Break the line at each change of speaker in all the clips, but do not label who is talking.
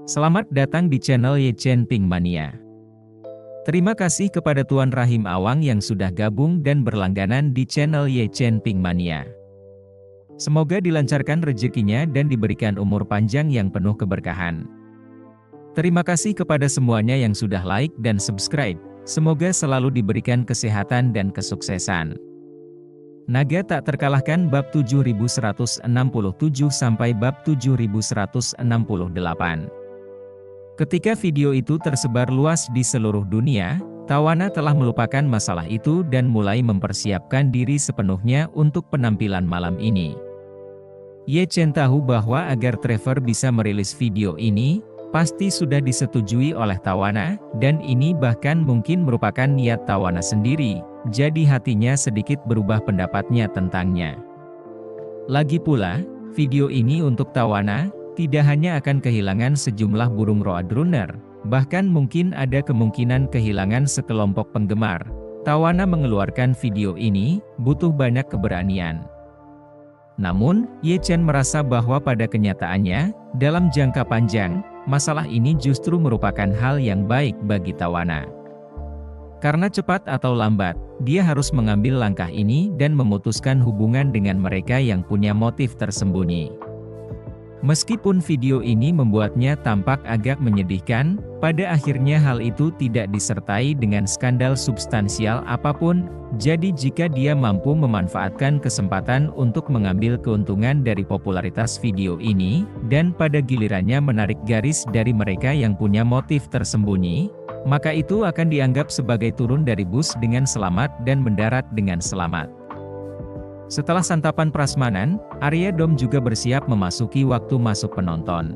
Selamat datang di channel Ye Chen Ping Mania. Terima kasih kepada Tuan Rahim Awang yang sudah gabung dan berlangganan di channel Ye Chen Ping Mania. Semoga dilancarkan rezekinya dan diberikan umur panjang yang penuh keberkahan. Terima kasih kepada semuanya yang sudah like dan subscribe. Semoga selalu diberikan kesehatan dan kesuksesan. Naga tak terkalahkan bab 7167 sampai bab 7168. Ketika video itu tersebar luas di seluruh dunia, Tawana telah melupakan masalah itu dan mulai mempersiapkan diri sepenuhnya untuk penampilan malam ini. Ye Chen tahu bahwa agar Trevor bisa merilis video ini, pasti sudah disetujui oleh Tawana, dan ini bahkan mungkin merupakan niat Tawana sendiri, jadi hatinya sedikit berubah pendapatnya tentangnya. Lagi pula, video ini untuk Tawana, tidak hanya akan kehilangan sejumlah burung Roadrunner, bahkan mungkin ada kemungkinan kehilangan sekelompok penggemar. Tawana mengeluarkan video ini, butuh banyak keberanian. Namun, Ye Chen merasa bahwa pada kenyataannya, dalam jangka panjang, masalah ini justru merupakan hal yang baik bagi Tawana. Karena cepat atau lambat, dia harus mengambil langkah ini dan memutuskan hubungan dengan mereka yang punya motif tersembunyi. Meskipun video ini membuatnya tampak agak menyedihkan, pada akhirnya hal itu tidak disertai dengan skandal substansial apapun, jadi jika dia mampu memanfaatkan kesempatan untuk mengambil keuntungan dari popularitas video ini, dan pada gilirannya menarik garis dari mereka yang punya motif tersembunyi, maka itu akan dianggap sebagai turun dari bus dengan selamat dan mendarat dengan selamat. Setelah santapan prasmanan, Arya Dom juga bersiap memasuki waktu masuk penonton.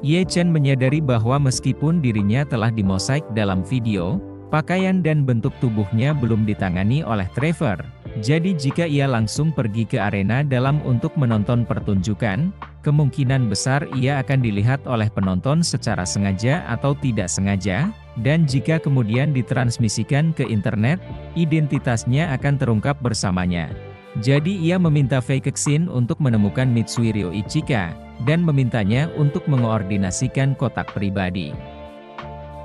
Ye Chen menyadari bahwa meskipun dirinya telah dimosaik dalam video, pakaian dan bentuk tubuhnya belum ditangani oleh Trevor. Jadi jika ia langsung pergi ke arena dalam untuk menonton pertunjukan, kemungkinan besar ia akan dilihat oleh penonton secara sengaja atau tidak sengaja, dan jika kemudian ditransmisikan ke internet, identitasnya akan terungkap bersamanya. Jadi ia meminta Fei Kexin untuk menemukan Mitsui Ryoichika, dan memintanya untuk mengoordinasikan kotak pribadi.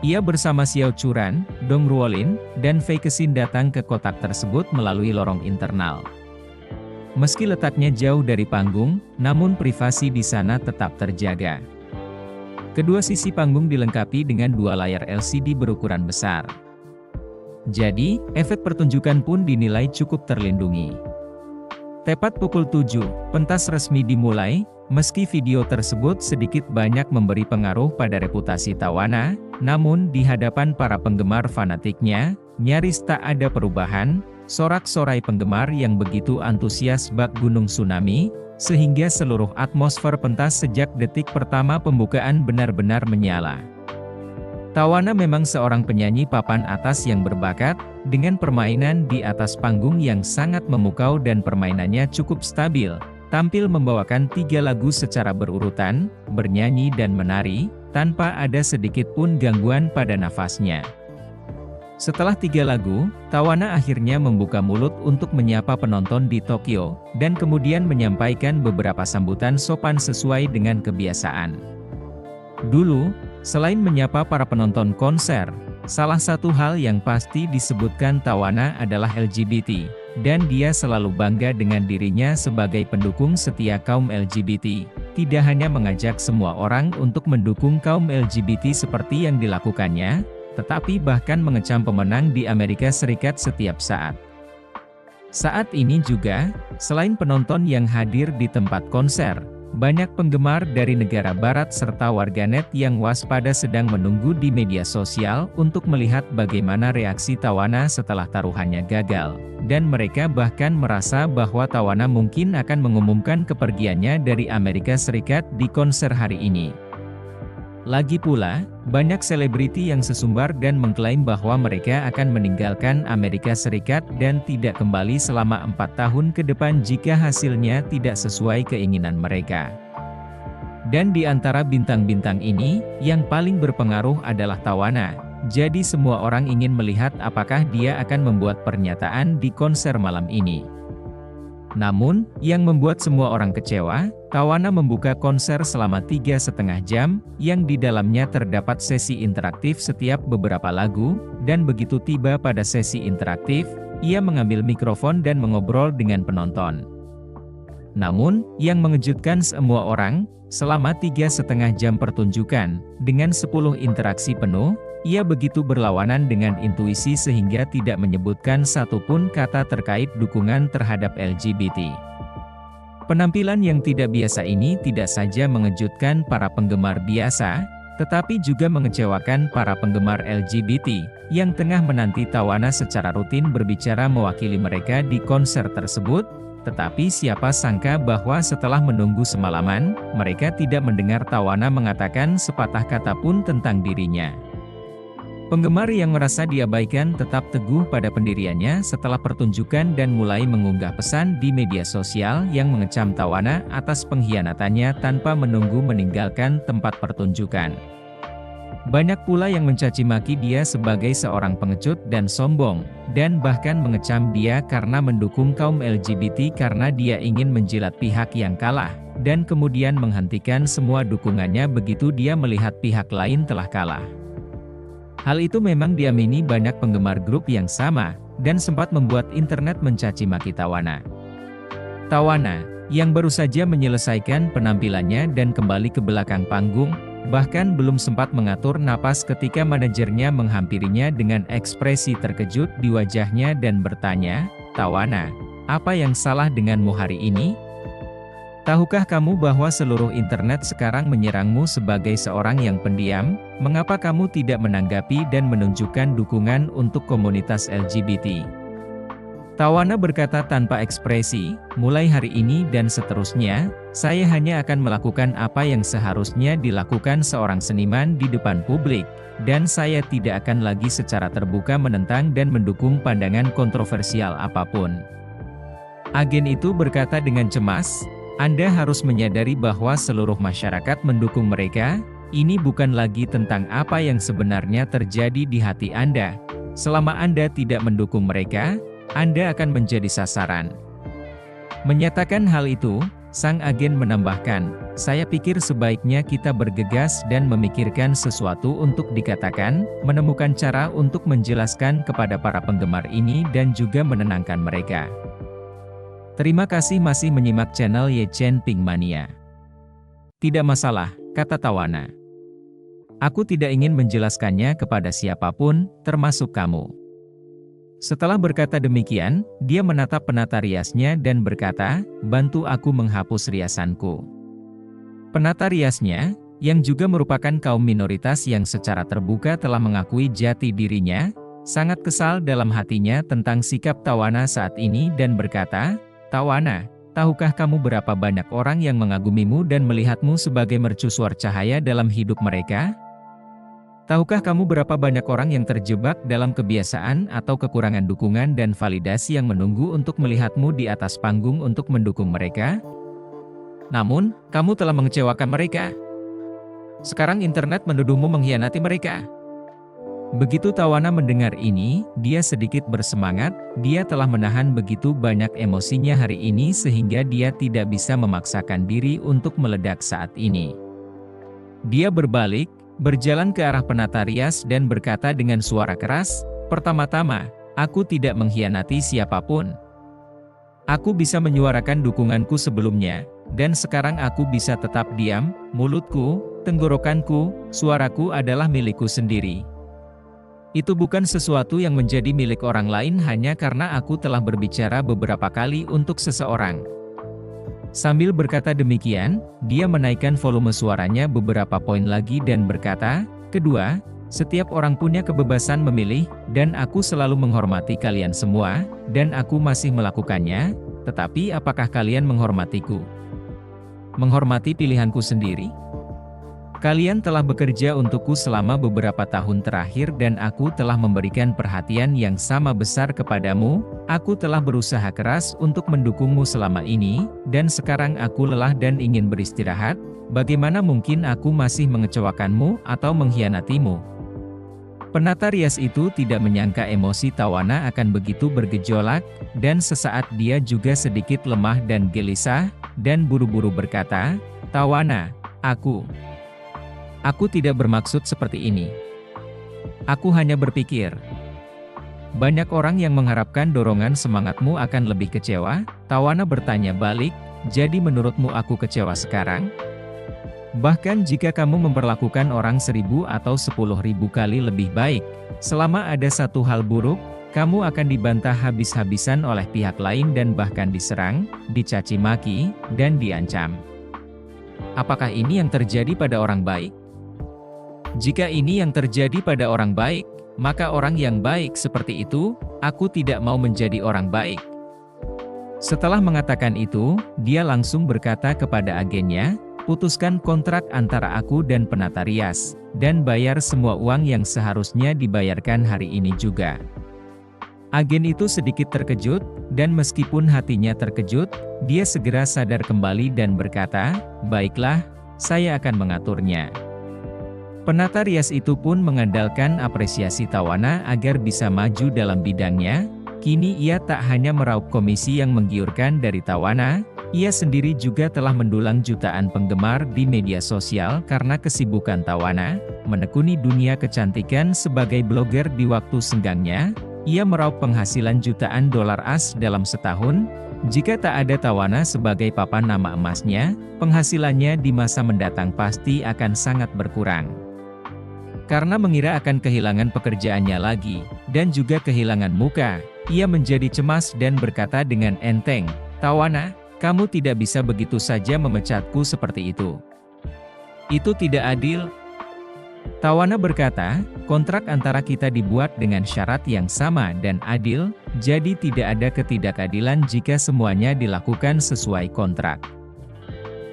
Ia bersama Xiao Churan, Dong Ruolin, dan Fei Kexin datang ke kotak tersebut melalui lorong internal. Meski letaknya jauh dari panggung, namun privasi di sana tetap terjaga. Kedua sisi panggung dilengkapi dengan dua layar LCD berukuran besar. Jadi, efek pertunjukan pun dinilai cukup terlindungi. Tepat pukul 7, pentas resmi dimulai, meski video tersebut sedikit banyak memberi pengaruh pada reputasi Tawana, namun di hadapan para penggemar fanatiknya, nyaris tak ada perubahan, sorak-sorai penggemar yang begitu antusias bak gunung tsunami, sehingga seluruh atmosfer pentas sejak detik pertama pembukaan benar-benar menyala. Tawana memang seorang penyanyi papan atas yang berbakat, dengan permainan di atas panggung yang sangat memukau dan permainannya cukup stabil, tampil membawakan 3 lagu secara berurutan, bernyanyi dan menari, tanpa ada sedikit pun gangguan pada nafasnya. Setelah 3 lagu, Tawana akhirnya membuka mulut untuk menyapa penonton di Tokyo, dan kemudian menyampaikan beberapa sambutan sopan sesuai dengan kebiasaan. Dulu, selain menyapa para penonton konser, salah satu hal yang pasti disebutkan Tawana adalah LGBT, dan dia selalu bangga dengan dirinya sebagai pendukung setia kaum LGBT, tidak hanya mengajak semua orang untuk mendukung kaum LGBT seperti yang dilakukannya, tetapi bahkan mengecam pemenang di Amerika Serikat setiap saat. Saat ini juga, selain penonton yang hadir di tempat konser, banyak penggemar dari negara barat serta warganet yang waspada sedang menunggu di media sosial untuk melihat bagaimana reaksi Tawana setelah taruhannya gagal, dan mereka bahkan merasa bahwa Tawana mungkin akan mengumumkan kepergiannya dari Amerika Serikat di konser hari ini. Lagi pula, banyak selebriti yang sesumbar dan mengklaim bahwa mereka akan meninggalkan Amerika Serikat dan tidak kembali selama 4 tahun ke depan jika hasilnya tidak sesuai keinginan mereka. Dan di antara bintang-bintang ini, yang paling berpengaruh adalah Tawana. Jadi semua orang ingin melihat apakah dia akan membuat pernyataan di konser malam ini. Namun, yang membuat semua orang kecewa, Tawana membuka konser selama 3,5 jam, yang di dalamnya terdapat sesi interaktif setiap beberapa lagu, dan begitu tiba pada sesi interaktif, ia mengambil mikrofon dan mengobrol dengan penonton. Namun, yang mengejutkan semua orang, selama 3,5 jam pertunjukan, dengan 10 interaksi penuh, ia begitu berlawanan dengan intuisi sehingga tidak menyebutkan satupun kata terkait dukungan terhadap LGBT. Penampilan yang tidak biasa ini tidak saja mengejutkan para penggemar biasa, tetapi juga mengecewakan para penggemar LGBT, yang tengah menanti Tawana secara rutin berbicara mewakili mereka di konser tersebut, tetapi siapa sangka bahwa setelah menunggu semalaman, mereka tidak mendengar Tawana mengatakan sepatah kata pun tentang dirinya. Penggemar yang merasa diabaikan tetap teguh pada pendiriannya setelah pertunjukan dan mulai mengunggah pesan di media sosial yang mengecam Tawana atas pengkhianatannya tanpa menunggu meninggalkan tempat pertunjukan. Banyak pula yang mencaci maki dia sebagai seorang pengecut dan sombong, dan bahkan mengecam dia karena mendukung kaum LGBT karena dia ingin menjilat pihak yang kalah, dan kemudian menghentikan semua dukungannya begitu dia melihat pihak lain telah kalah. Hal itu memang diamini banyak penggemar grup yang sama, dan sempat membuat internet mencaci maki Tawana. Tawana, yang baru saja menyelesaikan penampilannya dan kembali ke belakang panggung, bahkan belum sempat mengatur napas ketika manajernya menghampirinya dengan ekspresi terkejut di wajahnya dan bertanya, "Tawana, apa yang salah denganmu hari ini? Tahukah kamu bahwa seluruh internet sekarang menyerangmu sebagai seorang yang pendiam? Mengapa kamu tidak menanggapi dan menunjukkan dukungan untuk komunitas LGBT?" Tawana berkata tanpa ekspresi, "Mulai hari ini dan seterusnya, saya hanya akan melakukan apa yang seharusnya dilakukan seorang seniman di depan publik, dan saya tidak akan lagi secara terbuka menentang dan mendukung pandangan kontroversial apapun." Agen itu berkata dengan cemas, "Anda harus menyadari bahwa seluruh masyarakat mendukung mereka, ini bukan lagi tentang apa yang sebenarnya terjadi di hati Anda. Selama Anda tidak mendukung mereka, Anda akan menjadi sasaran." Menyatakan hal itu, sang agen menambahkan, "Saya pikir sebaiknya kita bergegas dan memikirkan sesuatu untuk dikatakan, menemukan cara untuk menjelaskan kepada para penggemar ini dan juga menenangkan mereka." Terima kasih masih menyimak channel Ye Chen Ping Mania. "Tidak masalah," kata Tawana. "Aku tidak ingin menjelaskannya kepada siapapun, termasuk kamu." Setelah berkata demikian, dia menatap penata riasnya dan berkata, "Bantu aku menghapus riasanku." Penata riasnya, yang juga merupakan kaum minoritas yang secara terbuka telah mengakui jati dirinya, sangat kesal dalam hatinya tentang sikap Tawana saat ini dan berkata, "Tawana, tahukah kamu berapa banyak orang yang mengagumimu dan melihatmu sebagai mercusuar cahaya dalam hidup mereka? Tahukah kamu berapa banyak orang yang terjebak dalam kebiasaan atau kekurangan dukungan dan validasi yang menunggu untuk melihatmu di atas panggung untuk mendukung mereka? Namun, kamu telah mengecewakan mereka. Sekarang internet menuduhmu mengkhianati mereka." Begitu Tawana mendengar ini, dia sedikit bersemangat, dia telah menahan begitu banyak emosinya hari ini sehingga dia tidak bisa memaksakan diri untuk meledak saat ini. Dia berbalik, berjalan ke arah penata rias dan berkata dengan suara keras, "Pertama-tama, aku tidak mengkhianati siapapun. Aku bisa menyuarakan dukunganku sebelumnya, dan sekarang aku bisa tetap diam, mulutku, tenggorokanku, suaraku adalah milikku sendiri. Itu bukan sesuatu yang menjadi milik orang lain hanya karena aku telah berbicara beberapa kali untuk seseorang." Sambil berkata demikian, dia menaikkan volume suaranya beberapa poin lagi dan berkata, "Kedua, setiap orang punya kebebasan memilih, dan aku selalu menghormati kalian semua, dan aku masih melakukannya, tetapi apakah kalian menghormatiku? Menghormati pilihanku sendiri? Kalian telah bekerja untukku selama beberapa tahun terakhir dan aku telah memberikan perhatian yang sama besar kepadamu, aku telah berusaha keras untuk mendukungmu selama ini, dan sekarang aku lelah dan ingin beristirahat, bagaimana mungkin aku masih mengecewakanmu atau mengkhianatimu?" Penata rias itu tidak menyangka emosi Tawana akan begitu bergejolak, dan sesaat dia juga sedikit lemah dan gelisah, dan buru-buru berkata, "Tawana, aku tidak bermaksud seperti ini. Aku hanya berpikir. Banyak orang yang mengharapkan dorongan semangatmu akan lebih kecewa." Tawana bertanya balik, "Jadi menurutmu aku kecewa sekarang? Bahkan jika kamu memperlakukan orang 1.000 atau 10.000 kali lebih baik, selama ada satu hal buruk, kamu akan dibantah habis-habisan oleh pihak lain dan bahkan diserang, dicaci maki, dan diancam. Apakah ini yang terjadi pada orang baik? Jika ini yang terjadi pada orang baik, maka orang yang baik seperti itu, aku tidak mau menjadi orang baik." Setelah mengatakan itu, dia langsung berkata kepada agennya, "Putuskan kontrak antara aku dan penata rias, dan bayar semua uang yang seharusnya dibayarkan hari ini juga." Agen itu sedikit terkejut, dan meskipun hatinya terkejut, dia segera sadar kembali dan berkata, "Baiklah, saya akan mengaturnya." Penata rias itu pun mengandalkan apresiasi Tawana agar bisa maju dalam bidangnya. Kini ia tak hanya meraup komisi yang menggiurkan dari Tawana, ia sendiri juga telah mendulang jutaan penggemar di media sosial karena kesibukan Tawana menekuni dunia kecantikan sebagai blogger di waktu senggangnya. Ia meraup penghasilan jutaan dolar AS dalam setahun. Jika tak ada Tawana sebagai papan nama emasnya, penghasilannya di masa mendatang pasti akan sangat berkurang. Karena mengira akan kehilangan pekerjaannya lagi, dan juga kehilangan muka, ia menjadi cemas dan berkata dengan enteng, "Tawana, kamu tidak bisa begitu saja memecatku seperti itu. Itu tidak adil." Tawana berkata, "Kontrak antara kita dibuat dengan syarat yang sama dan adil, jadi tidak ada ketidakadilan jika semuanya dilakukan sesuai kontrak.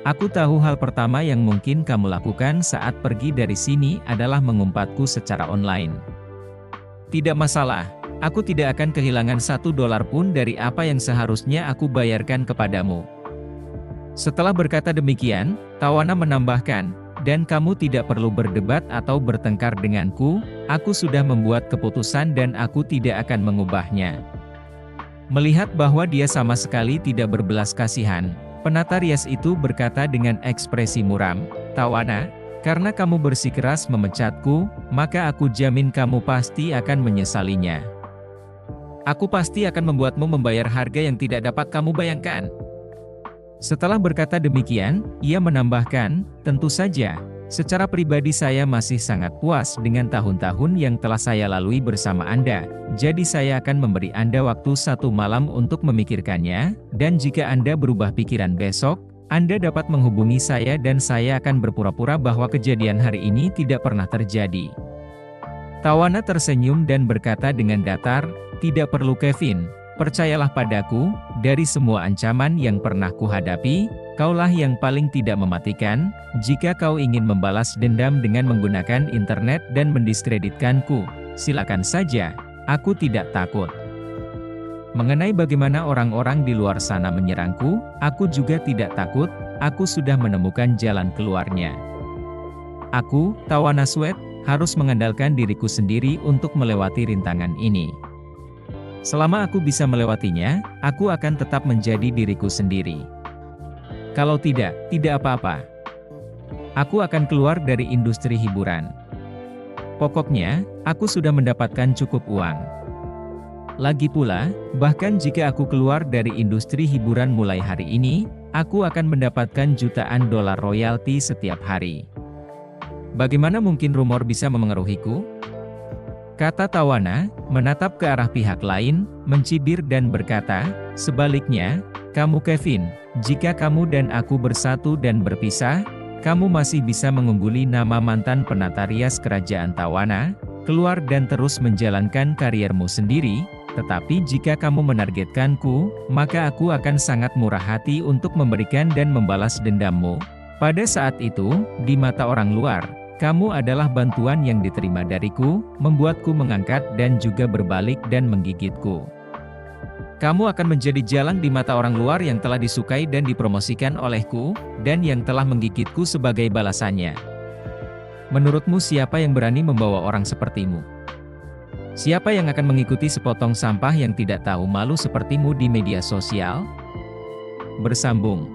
Aku tahu hal pertama yang mungkin kamu lakukan saat pergi dari sini adalah mengumpatku secara online. Tidak masalah, aku tidak akan kehilangan $1 pun dari apa yang seharusnya aku bayarkan kepadamu." Setelah berkata demikian, Tawana menambahkan, "Dan kamu tidak perlu berdebat atau bertengkar denganku, aku sudah membuat keputusan dan aku tidak akan mengubahnya." Melihat bahwa dia sama sekali tidak berbelas kasihan, penata rias itu berkata dengan ekspresi muram, "Tawana, karena kamu bersikeras memecatku, maka aku jamin kamu pasti akan menyesalinya. Aku pasti akan membuatmu membayar harga yang tidak dapat kamu bayangkan." Setelah berkata demikian, ia menambahkan, "Tentu saja, secara pribadi saya masih sangat puas dengan tahun-tahun yang telah saya lalui bersama Anda, jadi saya akan memberi Anda waktu 1 malam untuk memikirkannya, dan jika Anda berubah pikiran besok, Anda dapat menghubungi saya dan saya akan berpura-pura bahwa kejadian hari ini tidak pernah terjadi." Tawana tersenyum dan berkata dengan datar, "Tidak perlu Kevin, percayalah padaku, dari semua ancaman yang pernah kuhadapi, kaulah yang paling tidak mematikan. Jika kau ingin membalas dendam dengan menggunakan internet dan mendiskreditkanku, silakan saja, aku tidak takut. Mengenai bagaimana orang-orang di luar sana menyerangku, aku juga tidak takut, aku sudah menemukan jalan keluarnya. Aku, Tawana Sweat, harus mengandalkan diriku sendiri untuk melewati rintangan ini. Selama aku bisa melewatinya, aku akan tetap menjadi diriku sendiri. Kalau tidak, tidak apa-apa. Aku akan keluar dari industri hiburan. Pokoknya, aku sudah mendapatkan cukup uang. Lagi pula, bahkan jika aku keluar dari industri hiburan mulai hari ini, aku akan mendapatkan jutaan dolar royalti setiap hari. Bagaimana mungkin rumor bisa memengaruhiku?" Kata Tawana, menatap ke arah pihak lain, mencibir dan berkata, "Sebaliknya, kamu Kevin, jika kamu dan aku bersatu dan berpisah, kamu masih bisa mengungguli nama mantan penata rias kerajaan Tawana, keluar dan terus menjalankan kariermu sendiri, tetapi jika kamu menargetkanku, maka aku akan sangat murah hati untuk memberikan dan membalas dendammu. Pada saat itu, di mata orang luar, kamu adalah bantuan yang diterima dariku, membuatku mengangkat dan juga berbalik dan menggigitku. Kamu akan menjadi jalan di mata orang luar yang telah disukai dan dipromosikan olehku, dan yang telah menggigitku sebagai balasannya. Menurutmu siapa yang berani membawa orang sepertimu?" Siapa yang akan mengikuti sepotong sampah yang tidak tahu malu sepertimu di media sosial? Bersambung.